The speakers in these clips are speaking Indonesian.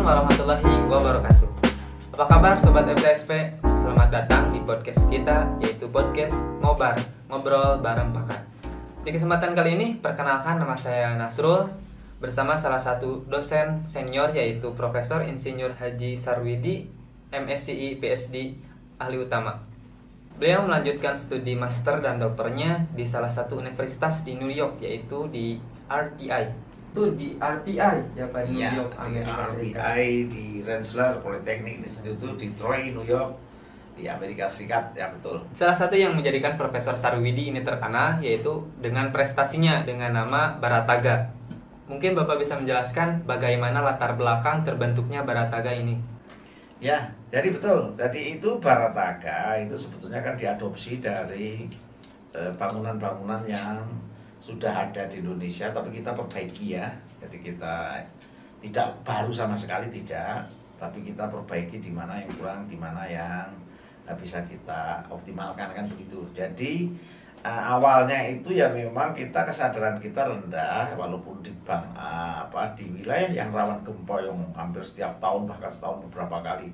Assalamualaikum warahmatullahi wabarakatuh. Apa kabar Sobat FTSP? Selamat datang di podcast kita, yaitu podcast Ngobrol Bareng Pakar. Di kesempatan kali ini, perkenalkan nama saya Nasrul bersama salah satu dosen senior, yaitu Profesor Insinyur Haji Sarwidi, MSCI PhD, ahli utama. Beliau melanjutkan studi master dan doktornya di salah satu universitas di New York, yaitu di RPI. Itu di RPI ya Pak, New York, Amerika Serikat. RPI di Rensselaer Polytechnic Institute di Troy, New York, di Amerika Serikat, ya betul. Salah satu yang menjadikan Profesor Sarwidi ini terkenal yaitu dengan prestasinya dengan nama Barataga. Mungkin Bapak bisa menjelaskan bagaimana latar belakang terbentuknya Barataga ini. Ya, jadi betul. Jadi itu Barataga itu sebetulnya kan diadopsi dari bangunan-bangunan yang sudah ada di Indonesia, tapi kita perbaiki ya. Jadi kita tidak baru sama sekali, tidak, tapi kita perbaiki di mana yang kurang, di mana yang bisa kita optimalkan, kan begitu. Jadi awalnya itu ya memang kita kesadaran kita rendah, walaupun di di wilayah yang rawan gempa yang hampir setiap tahun, bahkan setahun beberapa kali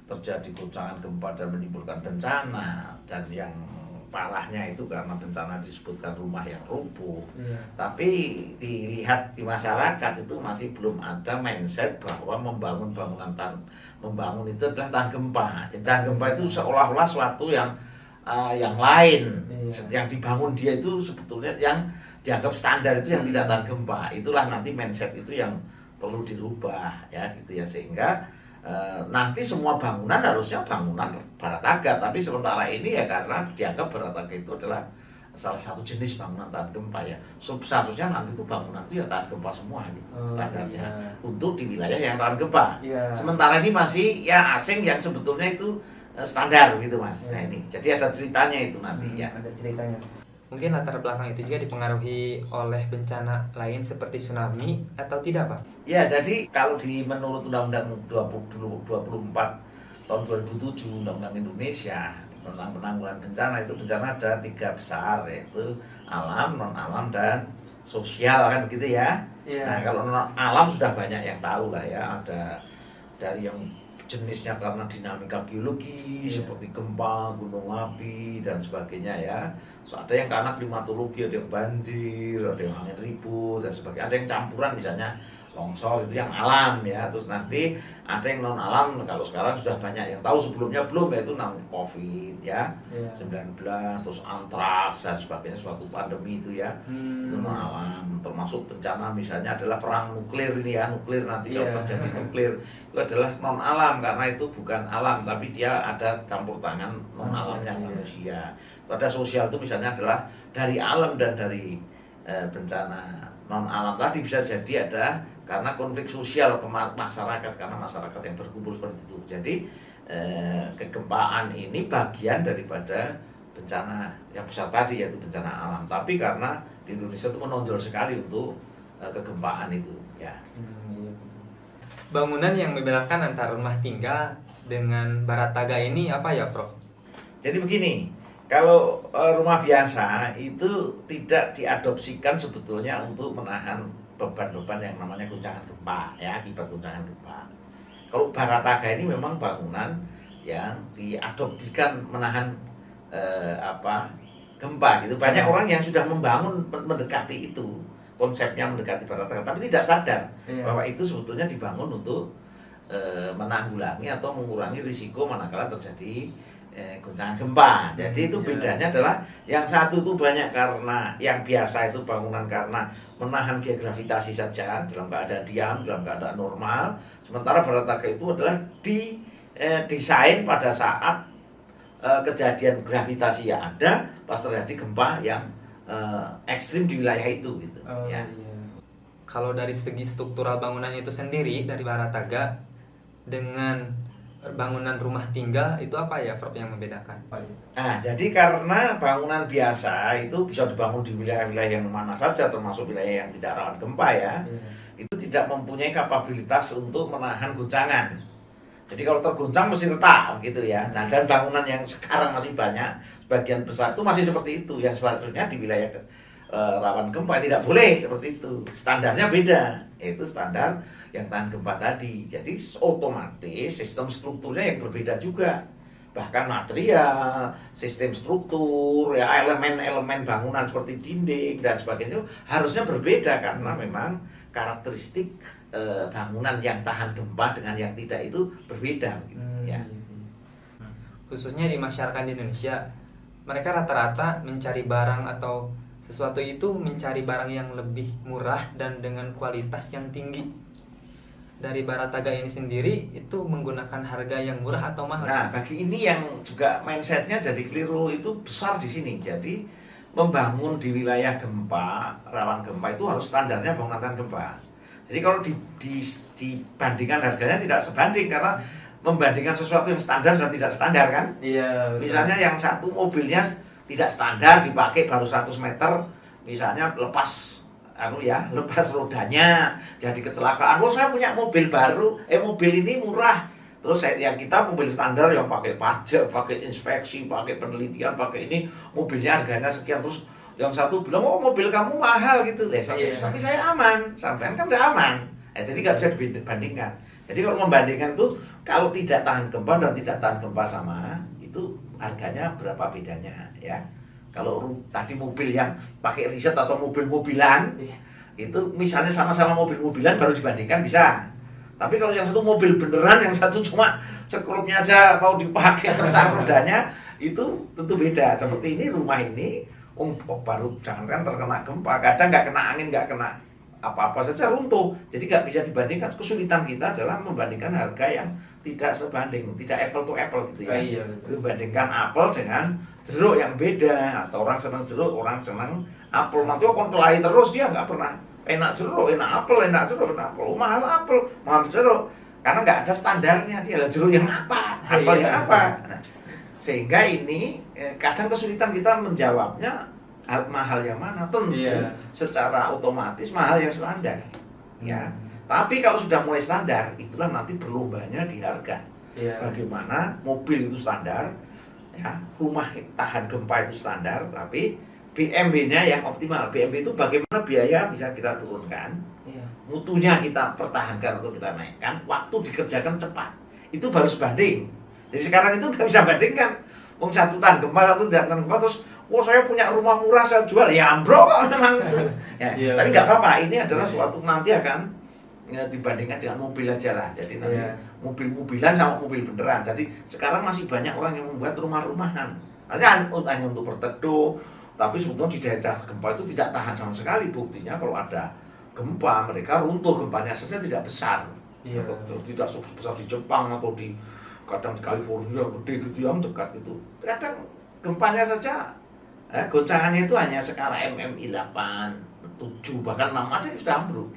terjadi goncangan gempa dan menimbulkan bencana, dan yang parahnya itu karena bencana disebutkan rumah yang rubuh. Tapi dilihat di masyarakat itu masih belum ada mindset bahwa membangun membangun itu adalah tahan gempa. Jadi tahan gempa itu seolah-olah suatu yang lain. Yang dibangun dia itu sebetulnya yang dianggap standar itu yang tidak tahan gempa. Itulah nanti mindset itu yang perlu dirubah ya gitu ya, sehingga nanti semua bangunan harusnya bangunan Barataga, tapi sementara ini ya karena dianggap Barataga itu adalah salah satu jenis bangunan tahan gempa ya, seharusnya nanti itu bangunan itu ya tahan gempa semua gitu standarnya untuk di wilayah yang tahan gempa. Sementara ini masih ya asing yang sebetulnya itu standar gitu Mas. Nah ini jadi ada ceritanya itu nanti ya. Ada ceritanya. Mungkin latar belakang itu juga dipengaruhi oleh bencana lain seperti tsunami atau tidak Pak? Ya, jadi kalau menurut Undang-Undang 24 tahun 2007 Undang-Undang Indonesia tentang penanggulangan bencana, itu bencana ada 3 besar, yaitu alam, non-alam, dan sosial, kan begitu ya. Nah kalau non-alam sudah banyak yang tahu lah ya, ada dari yang jenisnya karena dinamika geologi seperti gempa, gunung api dan sebagainya ya. So, ada yang karena klimatologi, ada yang banjir, ada yang angin ribut dan sebagainya. Ada yang campuran misalnya longsor, itu yang alam ya. Terus nanti ada yang non alam. Kalau sekarang sudah banyak yang tahu, sebelumnya belum, yaitu namanya COVID ya, 19, terus antraks dan sebagainya, suatu pandemi itu ya. Itu non alam. Termasuk bencana misalnya adalah perang nuklir ini ya, nuklir nanti kalau terjadi nuklir itu adalah non alam, karena itu bukan alam tapi dia ada campur tangan non alamnya manusia. Itu ada sosial, itu misalnya adalah dari alam dan dari bencana non alam tadi, bisa jadi ada karena konflik sosial ke masyarakat, karena masyarakat yang berkumpul seperti itu. Jadi kegempaan ini bagian daripada bencana yang besar tadi, yaitu bencana alam. Tapi karena di Indonesia itu menonjol sekali untuk kegempaan itu ya. Bangunan yang membedakan antara rumah tinggal dengan Barataga ini apa ya Prof? Jadi begini, kalau rumah biasa itu tidak diadopsikan sebetulnya untuk menahan beban-beban yang namanya guncangan gempa ya, akibat guncangan gempa. Kalau Barataga ini memang bangunan yang diadopsikan menahan gempa gitu. Banyak orang yang sudah membangun mendekati itu, konsepnya mendekati Barataga, tapi tidak sadar bahwa itu sebetulnya dibangun untuk menanggulangi atau mengurangi risiko manakala terjadi guncangan gempa. Jadi itu bedanya adalah yang satu itu banyak karena yang biasa itu bangunan karena menahan gravitasi saja dalam keadaan diam, dalam keadaan normal. Sementara Barataga itu adalah desain pada saat kejadian gravitasi yang ada, pas terjadi gempa yang ekstrim di wilayah itu gitu. Kalau dari segi struktural bangunan itu sendiri dari Barataga dengan bangunan rumah tinggal itu apa ya Prof yang membedakan? Nah, jadi karena bangunan biasa itu bisa dibangun di wilayah-wilayah yang mana saja, termasuk wilayah yang tidak rawan gempa ya, itu tidak mempunyai kapabilitas untuk menahan guncangan. Jadi kalau terguncang mesti retak gitu ya. Nah, dan bangunan yang sekarang masih banyak, sebagian besar itu masih seperti itu, yang sebenarnya di wilayah rawan gempa, tidak boleh seperti itu. Standarnya beda, yaitu standar yang tahan gempa tadi. Jadi otomatis sistem strukturnya yang berbeda juga. Bahkan material, sistem struktur, ya elemen-elemen bangunan seperti dinding dan sebagainya harusnya berbeda karena memang karakteristik bangunan yang tahan gempa dengan yang tidak itu berbeda, gitu, ya. Khususnya di masyarakat Indonesia, mereka rata-rata mencari barang atau sesuatu itu mencari barang yang lebih murah dan dengan kualitas yang tinggi. Dari Barataga ini sendiri itu menggunakan harga yang murah atau mahal? Nah, bagi ini yang juga mindsetnya jadi keliru itu besar di sini. Jadi membangun di wilayah gempa, rawan gempa itu harus standarnya bangunan tahan gempa. Jadi kalau dibandingkan harganya tidak sebanding karena membandingkan sesuatu yang standar dan tidak standar kan? Iya. Betul. Misalnya yang satu mobilnya tidak standar dipakai baru 100 meter, misalnya lepas rodanya jadi kecelakaan. Saya punya mobil baru, mobil ini murah. Terus yang kita mobil standar yang pakai pajak, pakai inspeksi, pakai penelitian, pakai ini mobilnya harganya sekian. Terus yang satu bilang, mobil kamu mahal gitu. Tapi saya aman, sampean kan nggak aman. Jadi nggak bisa dibandingkan. Jadi kalau membandingkan tuh, kalau tidak tahan gempa dan tidak tahan gempa sama, itu harganya berapa bedanya ya. Kalau tadi mobil yang pakai riset atau mobil-mobilan, itu misalnya sama-sama mobil-mobilan baru dibandingkan bisa. Tapi kalau yang satu mobil beneran, yang satu cuma sekrupnya aja mau dipakai pecah rodanya, itu tentu beda. Seperti ini rumah ini, baru jangankan terkena gempa, kadang nggak kena angin, nggak kena apa-apa saja runtuh. Jadi nggak bisa dibandingkan. Kesulitan kita adalah membandingkan harga yang tidak sebanding, tidak apple to apple gitu ya. Iya. Membandingkan apel dengan jeruk yang beda, atau orang senang jeruk, orang senang apel. Nanti akan kelahi terus, dia nggak pernah enak jeruk, enak apel, enak jeruk, enak apel, mahal apel, mahal jeruk. Karena nggak ada standarnya, dia lah jeruk yang apa, apel yang apa. Nah, sehingga ini kadang kesulitan kita menjawabnya mahal yang mana. Tentu secara otomatis mahal yang standar ya. Tapi kalau sudah mulai standar, itulah nanti berlombanya di harga. Bagaimana mobil itu standar ya, rumah tahan gempa itu standar, tapi BMB-nya yang optimal. BMB itu bagaimana biaya bisa kita turunkan, mutunya kita pertahankan atau kita naikkan, waktu dikerjakan cepat, itu baru sebanding. Jadi sekarang itu nggak bisa bandingkan. Satu tahan gempa, satu tidak tahan gempa, terus saya punya rumah murah saya jual, ya ambrol memang itu. Tapi nggak apa-apa, ini adalah suatu nanti akan dibandingkan dengan mobil aja lah. Jadi nanti mobil-mobilan sama mobil beneran. Jadi sekarang masih banyak orang yang membuat rumah-rumahan. Hanya untuk berteduh, tapi sebetulnya di daerah gempa itu tidak tahan sama sekali. Buktinya kalau ada gempa, mereka runtuh, gempanya saja tidak besar. Tidak sebesar di Jepang atau kadang di California gede gitu yang dekat itu. Kadang gempanya saja goncangannya itu hanya skala MMI 8, 7, bahkan 6 ada yang sudah ambruk.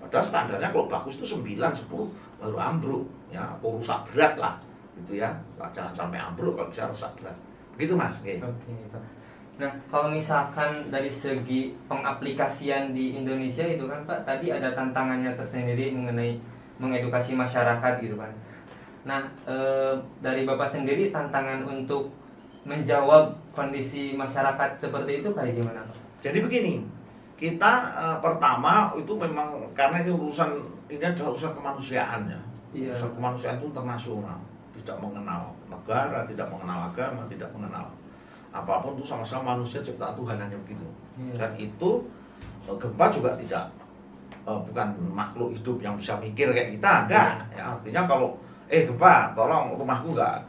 Padahal standarnya kalau bagus itu 9, 10 baru ambruk ya, atau rusak berat lah gitu ya. Jangan sampai ambruk, kalau bisa rusak berat. Begitu Mas. Oke, Pak. Nah, kalau misalkan dari segi pengaplikasian di Indonesia itu kan Pak, tadi ada tantangannya tersendiri mengenai mengedukasi masyarakat gitu kan. Nah, dari Bapak sendiri tantangan untuk menjawab kondisi masyarakat seperti itu kayak gimana Pak? Jadi begini, kita pertama itu memang karena ini adalah urusan kemanusiaan ya. Urusan kemanusiaan itu internasional, tidak mengenal negara, tidak mengenal agama, tidak mengenal apapun, itu sama-sama manusia ciptaan Tuhan, hanya begitu. Dan itu gempa juga tidak bukan makhluk hidup yang bisa mikir kayak kita, enggak. Ya, artinya kalau gempa, tolong rumahku nggak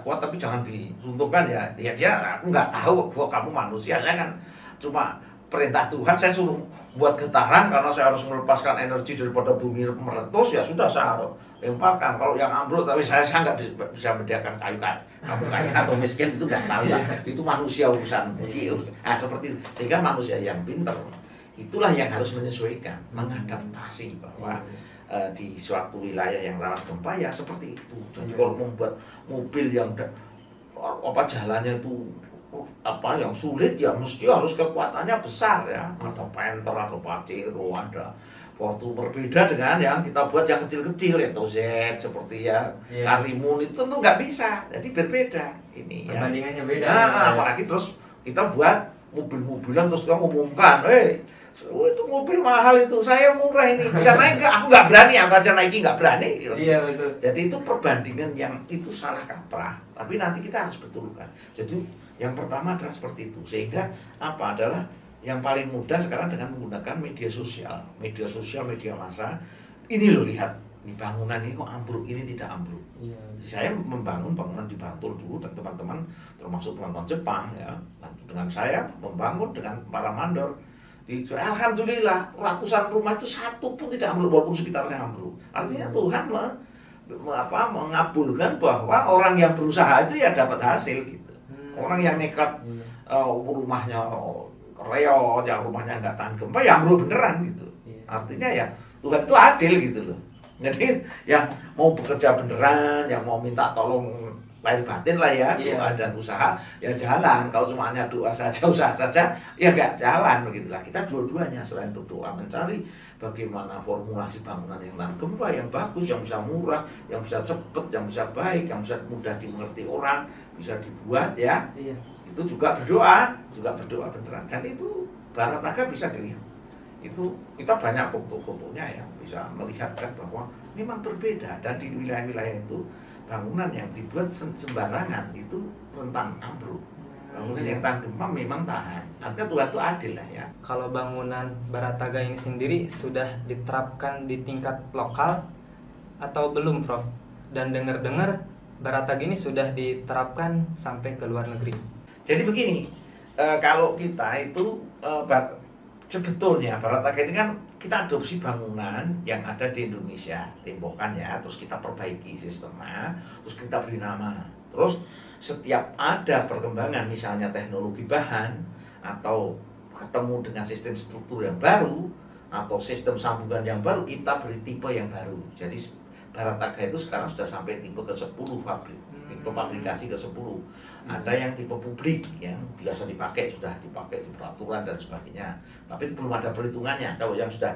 kuat, tapi jangan diruntuhkan ya. Ya aku nggak tahu bahwa kamu manusia, saya kan cuma perintah Tuhan, saya suruh buat getaran karena saya harus melepaskan energi daripada bumi meletus, ya sudah saya lemparkan. Kalau yang ambruk, tapi saya nggak bisa membedakan kayu kamu kaya atau miskin, itu nggak tahu lah. Itu manusia urusan. Nah, seperti itu. Sehingga manusia yang pintar itulah yang harus menyesuaikan, mengadaptasi bahwa di suatu wilayah yang rawan gempa ya seperti itu. Jadi kalau membuat mobil yang jalannya itu yang sulit, ya mesti harus kekuatannya besar ya. Ada Panther, ada Pajero, ada Fortuner. Berbeda dengan yang kita buat yang kecil-kecil, itu Z seperti ya Karimun, itu tentu nggak bisa. Jadi berbeda ini ya. Perbandingannya beda. Apalagi terus kita buat mobil-mobilan terus kita ngumumkan, itu mobil mahal itu, saya murah ini, bisa naik nggak? Aku nggak berani, aku aja naikin nggak berani. Iya betul. Jadi itu perbandingan yang itu salah kaprah, tapi nanti kita harus betulkan. Jadi yang pertama adalah seperti itu, sehingga apa adalah yang paling mudah sekarang dengan menggunakan media sosial, media massa. Ini loh lihat, ini bangunan ini kok ambruk, ini tidak ambruk. Iya. Saya membangun bangunan di Bantul dulu, dan teman-teman termasuk teman-teman Jepang ya, dengan saya membangun dengan para mandor. Alhamdulillah ratusan rumah itu satu pun tidak ambruk walaupun sekitarnya ambruk. Artinya Tuhan mengabulkan bahwa orang yang berusaha itu ya dapat hasil gitu. Orang yang nekat rumahnya reot, yang rumahnya nggak tahan gempa ya ambruk beneran gitu. Artinya ya Tuhan itu adil gitu loh. Jadi yang mau bekerja beneran, yang mau minta tolong lahir batin lah ya, doa dan usaha ya jalan. Kalau cuma hanya doa saja, usaha saja ya nggak jalan begitulah. Kita dua-duanya selain berdoa mencari bagaimana formulasi bangunan yang tahan gempa, yang bagus, yang bisa murah, yang bisa cepat, yang bisa baik, yang bisa mudah dimengerti orang, bisa dibuat ya. Itu juga berdoa beneran. Dan itu Barataga bisa dilihat. Itu kita banyak foto-fotonya ya, bisa melihatkan bahwa memang berbeda. Dan di wilayah-wilayah itu bangunan yang dibuat sembarangan itu rentan ambruk. Bangunan yang tahan gempa memang tahan. Artinya Tuhan itu adil lah ya. Kalau bangunan Barataga ini sendiri sudah diterapkan di tingkat lokal atau belum, Prof? Dan dengar-dengar Barataga ini sudah diterapkan sampai ke luar negeri. Jadi begini, kalau kita itu sebetulnya Barataga ini kan kita adopsi bangunan yang ada di Indonesia, tembokan ya, terus kita perbaiki sistemnya, terus kita beri nama. Terus setiap ada perkembangan misalnya teknologi bahan atau ketemu dengan sistem struktur yang baru atau sistem sambungan yang baru, kita beri tipe yang baru. Jadi Barataga itu sekarang sudah sampai tipe ke-10 pabrik, tipe pabrikasi ke-10. Ada yang tipe publik yang biasa dipakai, sudah dipakai di peraturan dan sebagainya. Tapi belum ada perhitungannya. Kalau yang sudah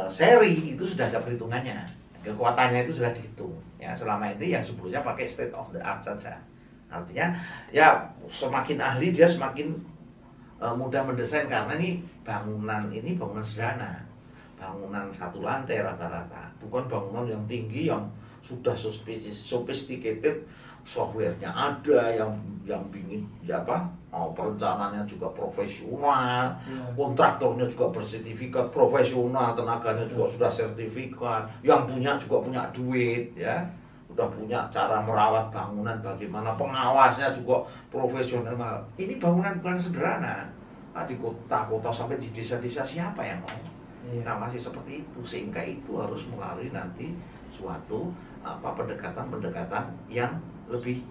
seri itu sudah ada perhitungannya. Kekuatannya itu sudah dihitung. Ya, selama ini yang sebelumnya pakai state of the art saja. Artinya ya semakin ahli dia semakin mudah mendesain, karena ini bangunan sederhana. Bangunan satu lantai rata-rata, bukan bangunan yang tinggi yang sudah sophisticated, softwarenya ada yang bikin perencanaannya juga profesional, kontraktornya juga bersertifikat profesional, tenaganya juga sudah sertifikat, yang punya juga punya duit ya, udah punya cara merawat bangunan, bagaimana pengawasnya juga profesional. Ini bangunan bukan sederhana. Di kota-kota sampai di desa-desa siapa yang mau ngawasi seperti itu? Sehingga itu harus melalui nanti suatu pendekatan yang lebih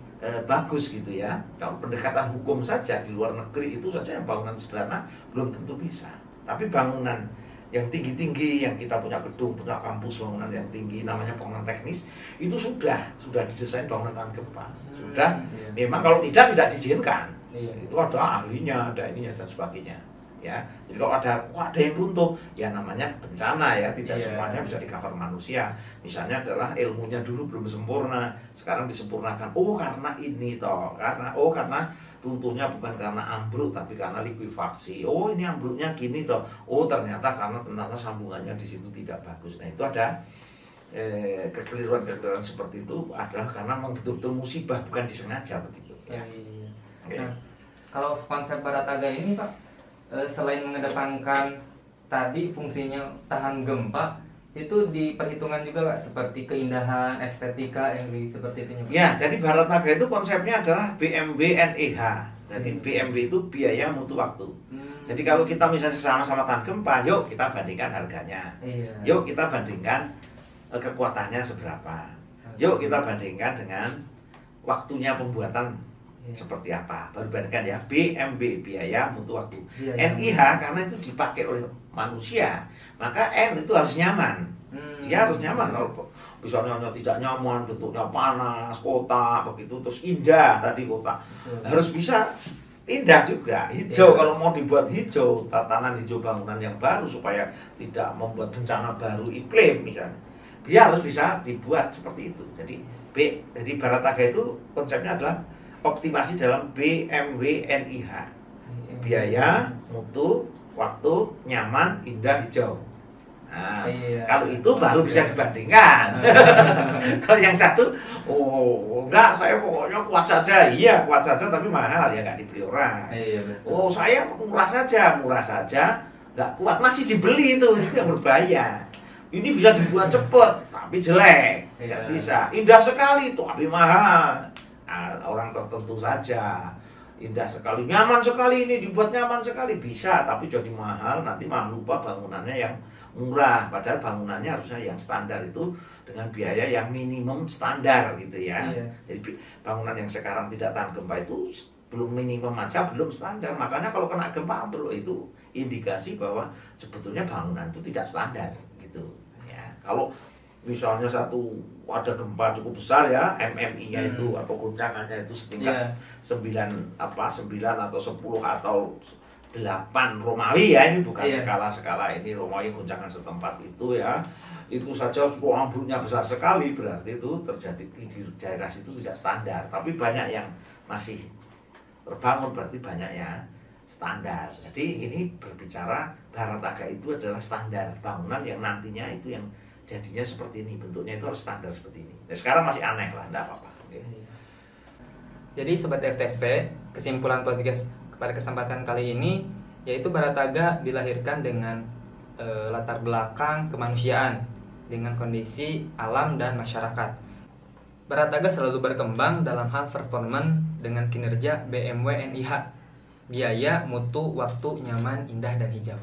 bagus gitu ya. Kalau pendekatan hukum saja di luar negeri itu saja yang bangunan sederhana belum tentu bisa. Tapi bangunan yang tinggi-tinggi, yang kita punya gedung, punya kampus, bangunan yang tinggi, namanya bangunan teknis, itu sudah didesain bangunan tahan gempa. Sudah, memang kalau tidak diizinkan. Itu ada ahlinya, ada ininya dan sebagainya. Ya, jadi kalau ada yang runtuh, ya namanya bencana ya, tidak semuanya bisa di-cover manusia. Misalnya adalah ilmunya dulu belum sempurna, sekarang disempurnakan. Karena ini karena runtuhnya bukan karena ambruk tapi karena likuifaksi. Ini ambruknya gini toh. Ternyata karena sambungannya di situ tidak bagus. Nah, itu ada kekeliruan seperti itu adalah karena memang betul-betul musibah, bukan disengaja begitu. Ya. Nah, kalau konsep Barataga ini Pak, selain mengedepankan tadi fungsinya tahan gempa, itu diperhitungkan juga nggak seperti keindahan, estetika yang seperti itu? Ya, jadi Barataga itu konsepnya adalah BMW NEH. Jadi BMW itu biaya mutu waktu. Jadi kalau kita misalnya sama-sama tahan gempa, yuk kita bandingkan harganya. Yuk kita bandingkan kekuatannya seberapa. Yuk kita bandingkan dengan waktunya pembuatan seperti apa, baru bandingkan ya. BMB biaya mutu waktu, NIH karena itu dipakai oleh manusia, maka N itu harus nyaman. Dia harus nyaman. Kalau misalnya tidak nyaman, bentuknya panas, kotak begitu, terus indah tadi kotak, harus bisa indah juga, hijau. Kalau mau dibuat hijau, tatanan hijau bangunan yang baru supaya tidak membuat bencana baru iklim misalnya, dia harus bisa dibuat seperti itu. Jadi Barataga itu konsepnya adalah optimasi dalam BMW NIH. biaya, mutu, waktu, nyaman, indah, hijau. Nah, kalau itu baru bisa dibandingkan. Kalau yang satu, enggak, saya pokoknya kuat saja. Iya, kuat saja tapi mahal ya, nggak dibeli orang. Saya murah saja, nggak kuat masih dibeli itu yang berbahaya. Ini bisa dibuat cepat tapi jelek, nggak bisa. Indah sekali tapi mahal. Nah, orang tertentu saja. Indah sekali, nyaman sekali, ini dibuat nyaman sekali bisa, tapi jadi mahal, nanti malah lupa bangunannya yang murah, padahal bangunannya harusnya yang standar itu dengan biaya yang minimum standar gitu ya. Jadi bangunan yang sekarang tidak tahan gempa itu belum minimum aja, belum standar, makanya kalau kena gempa ambruk itu indikasi bahwa sebetulnya bangunan itu tidak standar gitu ya. Kalau misalnya ada gempa cukup besar ya, MMI-nya itu atau guncangannya itu setingkat 9 atau 10 atau 8 Romawi ya, ini bukan skala-skala ini Romawi guncangan setempat itu ya. Itu saja sudah ambruknya besar sekali, berarti itu terjadi di daerah situ tidak standar. Tapi banyak yang masih terbangun, berarti banyak yang standar. Jadi ini berbicara Barataga itu adalah standar bangunan yang nantinya itu yang jadinya seperti ini, bentuknya itu harus standar seperti ini. Nah, sekarang masih aneh lah, enggak apa-apa. Jadi Sobat FTSP, kesimpulan podcast pada kesempatan kali ini yaitu Barataga dilahirkan dengan latar belakang kemanusiaan dengan kondisi alam dan masyarakat. Barataga selalu berkembang dalam hal performan dengan kinerja BMW NIH, biaya, mutu, waktu, nyaman, indah, dan hijau.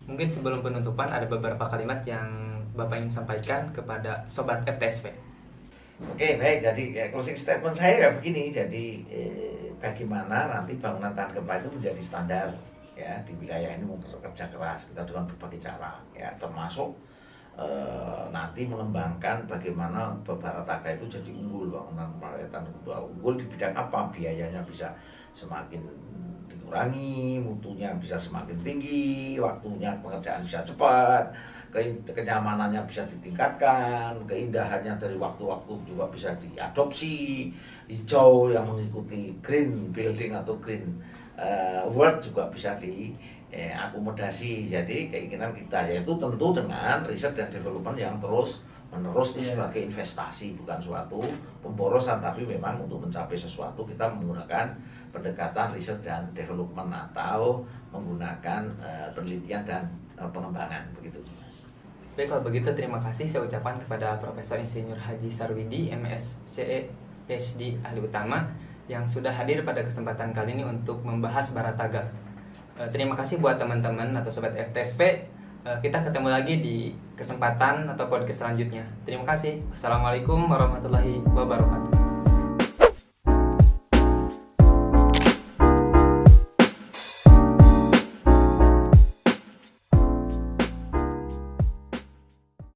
Mungkin sebelum penutupan ada beberapa kalimat yang Bapak ingin sampaikan kepada Sobat FTSP. Oke, baik. Jadi closing statement saya ya begini. Jadi bagaimana nanti bangunan tahan gempa itu menjadi standar ya di wilayah ini, mau kerja keras kita dengan berbagai cara ya, termasuk nanti mengembangkan bagaimana Barataga itu jadi unggul, bangunan tahan gempa unggul di bidang apa, biayanya bisa semakin dikurangi, mutunya bisa semakin tinggi, waktunya pengerjaan bisa cepat, kenyamanannya bisa ditingkatkan, keindahannya dari waktu-waktu juga bisa diadopsi, hijau yang mengikuti green building atau green world juga bisa diakomodasi. Jadi keinginan kita yaitu tentu dengan riset dan development yang terus menerus itu sebagai investasi, bukan suatu pemborosan, tapi memang untuk mencapai sesuatu kita menggunakan pendekatan riset dan development atau menggunakan penelitian dan pengembangan begitu. Baik, kalau begitu terima kasih saya ucapkan kepada Profesor Insinyur Haji Sarwidi, MSCE, PhD ahli utama yang sudah hadir pada kesempatan kali ini untuk membahas Barataga. Terima kasih buat teman-teman atau Sobat FTSP. Kita ketemu lagi di kesempatan atau podcast selanjutnya. Terima kasih. Assalamualaikum warahmatullahi wabarakatuh.